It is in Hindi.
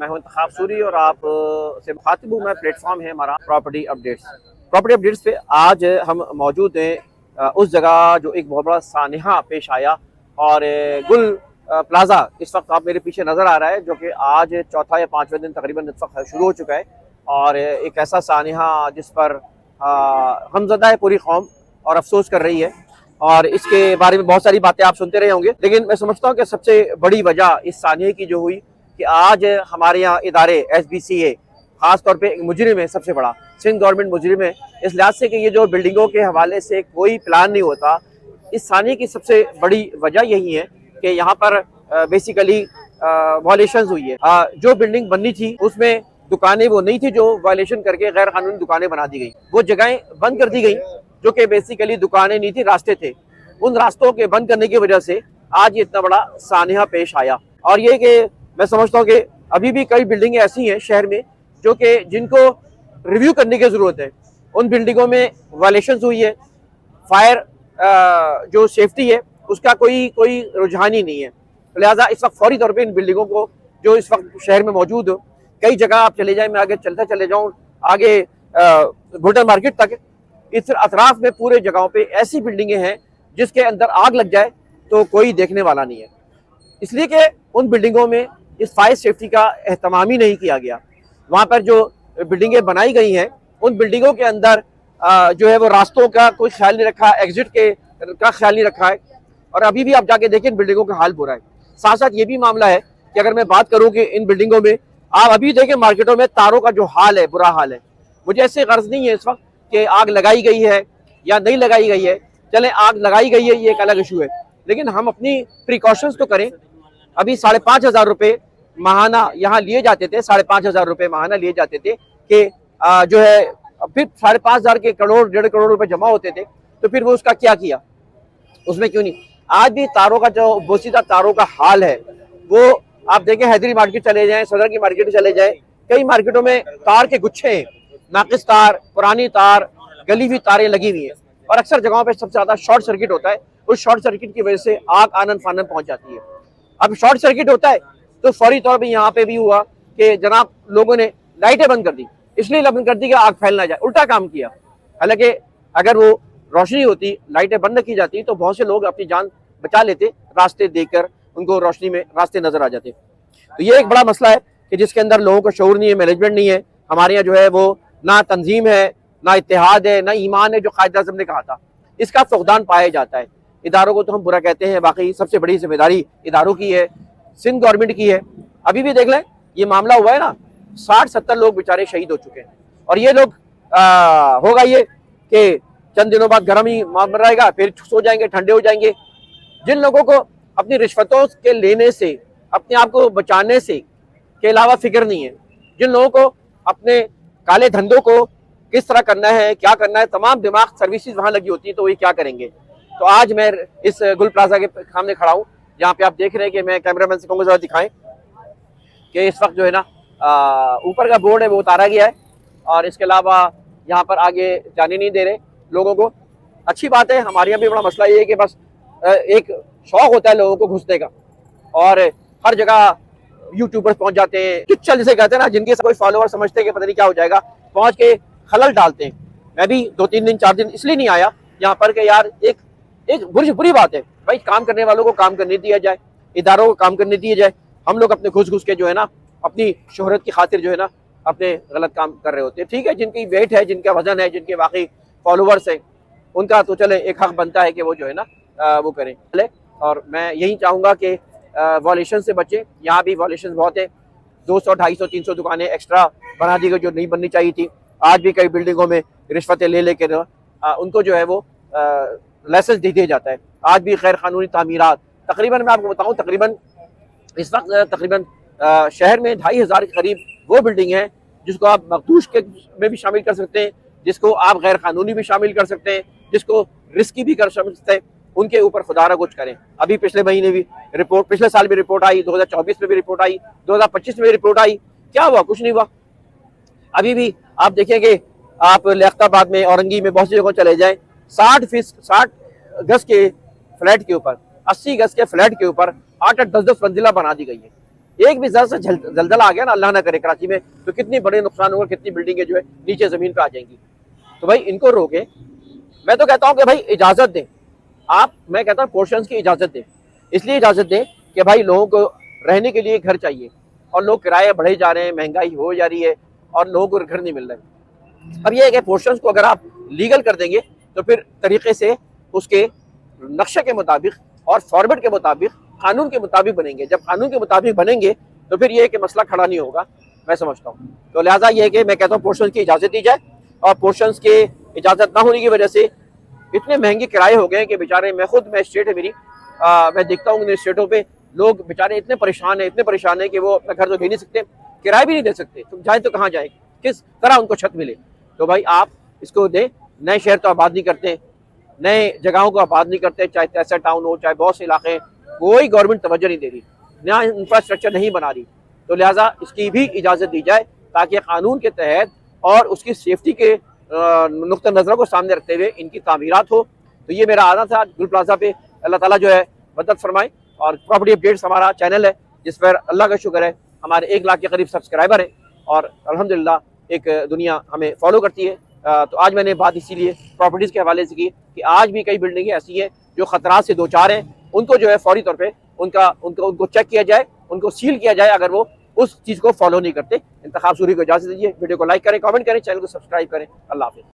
मैं हूं इंतखाब सूरी और आप से मुखातिब हूं। मैं प्लेटफॉर्म है हमारा प्रॉपर्टी अपडेट्स। प्रॉपर्टी अपडेट्स पे आज हम मौजूद हैं उस जगह जो एक बहुत बड़ा सानहा पेश आया और गुल प्लाजा इस वक्त आप मेरे पीछे नज़र आ रहा है, जो कि आज चौथा या पाँचवें दिन तकरीबन इस वक्त शुरू हो चुका है। और एक ऐसा सानहा जिस पर गमज़दा है पूरी कौम और अफसोस कर रही है, और इसके बारे में बहुत सारी बातें आप सुनते रहे होंगे। लेकिन मैं समझता हूँ कि सबसे बड़ी वजह इस सानहे की जो हुई कि आज हमारे यहाँ इदारे SBCA ख़ास तौर पे एक मुजरिम है, सबसे बड़ा सिंध गवर्नमेंट मुजरिम है, इस लिहाज से कि ये जो बिल्डिंगों के हवाले से कोई प्लान नहीं होता। इस सानहे की सबसे बड़ी वजह यही है कि यहाँ पर बेसिकली वायलेशंस हुई है। जो बिल्डिंग बननी थी उसमें दुकानें वो नहीं थी जो वायलेशन करके गैर कानूनी दुकानें बना दी गई, वो जगहें बंद कर दी गई जो कि बेसिकली दुकानें नहीं थी, रास्ते थे। उन रास्तों के बंद करने की वजह से आज ये इतना बड़ा सानहा पेश आया। और ये कि मैं समझता हूँ कि अभी भी कई बिल्डिंगें ऐसी हैं शहर में जो कि जिनको रिव्यू करने की ज़रूरत है। उन बिल्डिंगों में वायलेशंस हुई है, फायर जो सेफ्टी है उसका कोई रुझान ही नहीं है। लिहाजा इस वक्त फौरी तौर पर इन बिल्डिंगों को जो इस वक्त शहर में मौजूद हो, कई जगह आप चले जाएं, मैं आगे चलता चले जाऊँ आगे गोल्डन मार्केट तक, इस अतराफ में पूरे जगहों पे ऐसी बिल्डिंगें हैं जिसके अंदर आग लग जाए तो कोई देखने वाला नहीं है, इसलिए कि उन बिल्डिंगों में इस फायर सेफ्टी का एहतमाम ही नहीं किया गया। वहाँ पर जो बिल्डिंगें बनाई गई हैं उन बिल्डिंगों के अंदर जो है वो रास्तों का कोई ख्याल नहीं रखा, एग्जिट का ख्याल नहीं रखा है। और अभी भी आप जाके देखें इन बिल्डिंगों का हाल बुरा है। साथ साथ ये भी मामला है कि अगर मैं बात करूँ कि इन बिल्डिंगों में आप अभी देखें मार्केटों में तारों का जो हाल है, बुरा हाल है। मुझे ऐसे गर्ज नहीं है इस वक्त कि आग लगाई गई है या नहीं लगाई गई है, चलें आग लगाई गई है ये एक अलग इशू है, लेकिन हम अपनी प्रिकॉशंस तो करें। अभी 5,500 रुपये माहाना यहाँ लिए जाते थे, 5,500 रुपये माहाना लिए जाते थे कि जो है फिर 5,500 के करोड़ 1.5 करोड़ रुपए जमा होते थे, तो फिर वो उसका क्या किया, उसमें क्यों नहीं। आज भी तारों का जो बोसीदा तारों का हाल है वो आप देखें, हैदरी मार्केट चले जाएं, सदर की मार्केट चले जाएं, कई मार्केटों में तार के गुच्छे हैं, नाकिस तार, पुरानी तार, गली हुई तारें लगी हुई हैं। और अक्सर जगहों पे सबसे ज़्यादा शॉर्ट सर्किट होता है, उस शॉर्ट सर्किट की वजह से आग आनन फानन पहुंच जाती है। अब शॉर्ट सर्किट होता है तो फौरी तौर पे यहाँ पे भी हुआ कि जनाब लोगों ने लाइटें बंद कर दी, इसलिए बंद कर दी कि आग फैल ना जाए, उल्टा काम किया। हालांकि अगर वो रोशनी होती, लाइटें बंद की जाती तो बहुत से लोग अपनी जान बचा लेते, रास्ते देखकर उनको रोशनी में रास्ते नजर आ जाते। तो ये एक बड़ा मसला है कि जिसके अंदर लोगों का शऊर नहीं है, मैनेजमेंट नहीं है। हमारे यहाँ जो है वो ना तंजीम है, ना इत्तेहाद है, ना ईमान है, जो कायद आज़म ने कहा था, इसका फुकदान पाया जाता है। इदारों को तो हम बुरा कहते हैं, बाकी सबसे बड़ी जिम्मेदारी इदारों की है, सिंध गवर्नमेंट की है। अभी भी देख लें, ये मामला हुआ है ना, 60-70 लोग बेचारे शहीद हो चुके हैं। और ये लोग होगा ये कि चंद दिनों बाद गर्म ही मर रहेगा, फिर सो जाएंगे, ठंडे हो जाएंगे। जिन लोगों को अपनी रिश्वतों के लेने से, अपने आप को बचाने से के अलावा फिक्र नहीं है, जिन लोगों को अपने काले धंधों को किस तरह करना है, क्या करना है, तमाम दिमाग सर्विसेज वहाँ लगी होती है, तो वही क्या करेंगे। तो आज मैं इस गुल प्लाजा के सामने खड़ा हूँ, जहाँ पे आप देख रहे हैं कि मैं कैमरामैन से कहूँगा जरा दिखाएं कि इस वक्त जो है ना ऊपर का बोर्ड है वो उतारा गया है, और इसके अलावा यहाँ पर आगे जाने नहीं दे रहे लोगों को। अच्छी बात है। हमारे यहाँ भी बड़ा मसला ये है कि बस एक शौक होता है लोगों को घुसने का, और हर जगह यूट्यूबर्स पहुंच जाते हैं, चुच्चल जिसे कहते हैं ना, जिनके कोई फॉलोअर समझते हैं कि पता नहीं क्या हो जाएगा, पहुंच के खलल डालते हैं। मैं भी 2-3 दिन 4 दिन इसलिए नहीं आया यहाँ पर कि यार एक बुरी बात है भाई, काम करने वालों को काम करने दिया जाए, इदारों को काम करने दिया जाए। हम लोग अपने घुस के जो है ना अपनी शोहरत की खातिर जो है ना अपने गलत काम कर रहे होते हैं। ठीक है, जिनकी वेट है, जिनका वजन है, जिनके वाकई फॉलोअर्स हैं, उनका तो चले एक हक बनता है कि वो जो है ना वो करें। और मैं यही चाहूँगा कि वायलेशन से बचें। यहाँ भी वायलेशन बहुत है, 200, 250, 300 दुकानें एक्स्ट्रा बना दी गई जो नहीं बननी चाहिए थी। आज भी कई बिल्डिंगों में रिश्वतें ले के उनको जो है वो लाइसेंस दे दिया जाता है। आज भी गैर कानूनी तामीरात, तकरीबन मैं आपको बताऊँ, तकरीबन इस वक्त तकरीबन शहर में 2,500 के करीब वो बिल्डिंग है जिसको आप मखदूश के में भी शामिल कर सकते हैं, जिसको आप गैर कानूनी भी शामिल कर सकते हैं, जिसको रिस्की भी कर सकते हैं। उनके ऊपर खुदारा कुछ करें। अभी पिछले महीने भी रिपोर्ट, पिछले साल भी रिपोर्ट आई, 2024 में भी रिपोर्ट आई, 2025 में भी रिपोर्ट आई, क्या हुआ? कुछ नहीं हुआ। अभी भी आप देखेंगे, आप लियाकताबाद में, औरंगी में, बहुत सी जगह चले जाएं, 60 गज के फ्लैट के ऊपर, 80 गज के फ्लैट के ऊपर 8-8, 10-10 मंजिला बना दी गई है। एक भी जरा सा जलजला आ गया ना, अल्लाह ना करे, कराची में, तो कितनी बड़े नुकसान होगा, कितनी बिल्डिंगें जो है नीचे ज़मीन पे आ जाएंगी। तो भाई इनको रोके। मैं तो कहता हूँ कि भाई इजाज़त दें आप, मैं कहता हूँ पोर्शंस की इजाज़त दें। इसलिए इजाज़त दें कि भाई लोगों को रहने के लिए घर चाहिए, और लोग किराए बढ़े जा रहे हैं, महंगाई हो जा रही है, और लोगों को घर नहीं मिल रहे। अब ये है कि पोर्शंस को अगर आप लीगल कर देंगे तो फिर तरीके से उसके नक्शे के मुताबिक और फॉर्मेट के मुताबिक, कानून के मुताबिक बनेंगे। जब कानून के मुताबिक बनेंगे तो फिर ये कि मसला खड़ा नहीं होगा, मैं समझता हूँ। तो लिहाजा ये है कि मैं कहता हूँ पोर्शंस की इजाज़त दी जाए, और पोर्शंस की इजाज़त ना होने की वजह से इतने महंगे किराए हो गए कि बेचारे, मैं स्टेट है मेरी, मैं देखता हूँ इन स्टेटों पे लोग बेचारे इतने परेशान है कि वो अपना घर तो दे नहीं सकते, किराए भी नहीं दे सकते। तो जाए तो कहाँ जाए, किस तरह उनको छत मिले। तो भाई आप इसको दें। नए शहर तो आबाद नहीं करते, नए जगहों को आबाद नहीं करते, चाहे तहसील टाउन हो, चाहे बहुत से इलाके, कोई गवर्नमेंट तवज्जो नहीं दे रही, नया इंफ्रास्ट्रक्चर नहीं बना रही। तो लिहाजा इसकी भी इजाज़त दी जाए, ताकि कानून के तहत और उसकी सेफ्टी के नुक्ता नज़रों को सामने रखते हुए इनकी तामीरात हो। तो ये मेरा आना था गुल प्लाजा पे। अल्लाह ताला जो है मदद फरमाए। और प्रॉपर्टी अपडेट्स हमारा चैनल है, जिस पर अल्लाह का शुक्र है हमारे 1 लाख के करीब सब्सक्राइबर हैं, और अल्हम्दुलिल्लाह एक दुनिया हमें फॉलो करती है। तो आज मैंने बात इसीलिए प्रॉपर्टीज़ के हवाले से की कि आज भी कई बिल्डिंगें ऐसी हैं जो ख़तरात से दो चार हैं, उनको जो है फौरी तौर पे उनको चेक किया जाए, उनको सील किया जाए अगर वो उस चीज़ को फॉलो नहीं करते। इंतखाब सूरी को इजाज़त दीजिए। वीडियो को लाइक करें, कमेंट करें, चैनल को सब्सक्राइब करें। अल्लाह हाफ़िज़।